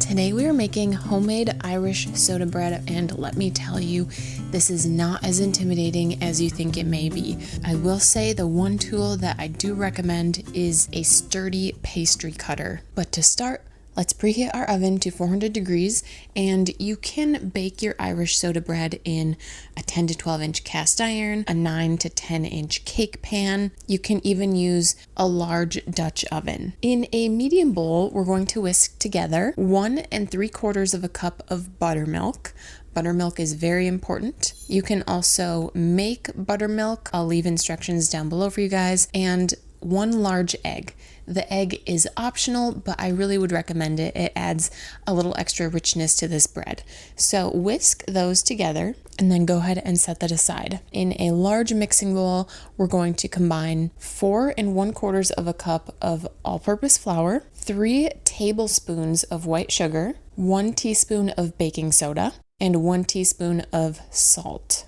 Today we are making homemade Irish soda bread, and let me tell you, this is not as intimidating as you think it may be. I will say the one tool that I do recommend is a sturdy pastry cutter. But to start, let's preheat our oven to 400 degrees, and you can bake your Irish soda bread in a 10 to 12 inch cast iron, a 9 to 10 inch cake pan. You can even use a large Dutch oven. In a medium bowl, we're going to whisk together 1 3/4 cup of buttermilk. Buttermilk is very important. You can also make buttermilk. I'll leave instructions down below for you guys. And 1 large egg. The egg is optional, but I really would recommend it. It adds a little extra richness to this bread. So whisk those together and then go ahead and set that aside. In a large mixing bowl, we're going to combine 4 1/4 cup of all-purpose flour, 3 tablespoons of white sugar, 1 teaspoon of baking soda, and 1 teaspoon of salt.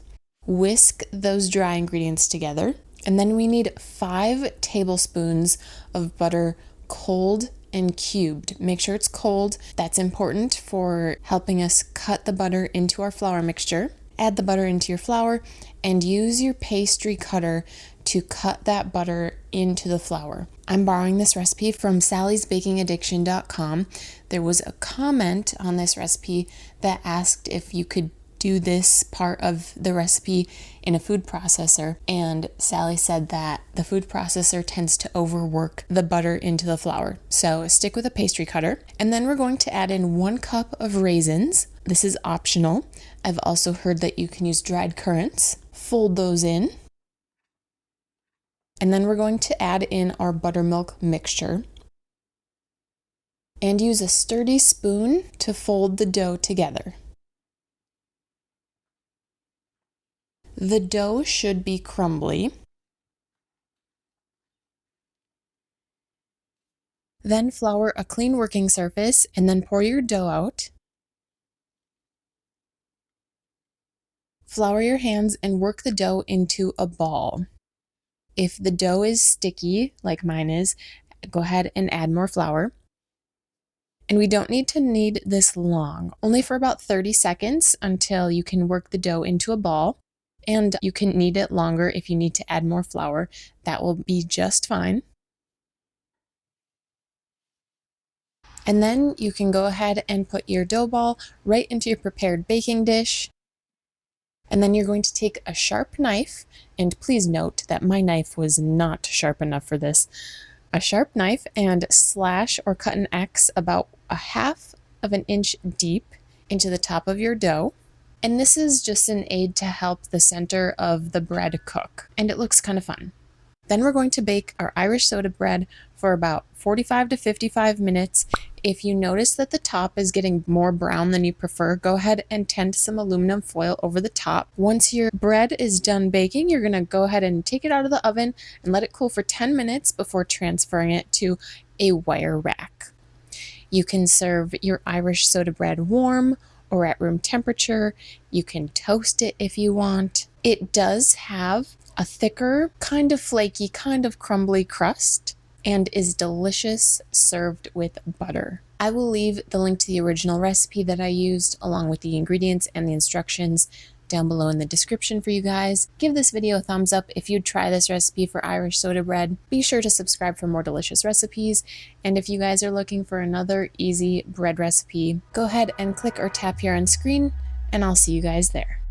Whisk those dry ingredients together. And then we need 5 tablespoons of butter, cold and cubed. Make sure it's cold. That's important for helping us cut the butter into our flour mixture. Add the butter into your flour and use your pastry cutter to cut that butter into the flour. I'm borrowing this recipe from sallysbakingaddiction.com. There was a comment on this recipe that asked if you could do this part of the recipe in a food processor, and Sally said that the food processor tends to overwork the butter into the flour. So stick with a pastry cutter. And then we're going to add in 1 cup of raisins. This is optional. I've also heard that you can use dried currants. Fold those in. And then we're going to add in our buttermilk mixture and use a sturdy spoon to fold the dough together. The dough should be crumbly. Then flour a clean working surface and then pour your dough out. Flour your hands and work the dough into a ball. If the dough is sticky, like mine is, go ahead and add more flour. And we don't need to knead this long, only for about 30 seconds until you can work the dough into a ball. And you can knead it longer if you need to add more flour. That will be just fine. And then you can go ahead and put your dough ball right into your prepared baking dish. And then you're going to take a sharp knife, and please note that my knife was not sharp enough for this. A sharp knife, and slash or cut an X about 1/2 inch deep into the top of your dough. And this is just an aid to help the center of the bread cook, and it looks kind of fun. Then we're going to bake our Irish soda bread for about 45 to 55 minutes. If you notice that the top is getting more brown than you prefer, go ahead and tend some aluminum foil over the top. Once your bread is done baking, you're going to go ahead and take it out of the oven and let it cool for 10 minutes before transferring it to a wire rack. You can serve your Irish soda bread warm or at room temperature. You can toast it if you want. It does have a thicker, kind of flaky, kind of crumbly crust and is delicious served with butter. I will leave the link to the original recipe that I used along with the ingredients and the instructions down below in the description for you guys. Give this video a thumbs up if you'd try this recipe for Irish soda bread. Be sure to subscribe for more delicious recipes. And if you guys are looking for another easy bread recipe, go ahead and click or tap here on screen, and I'll see you guys there.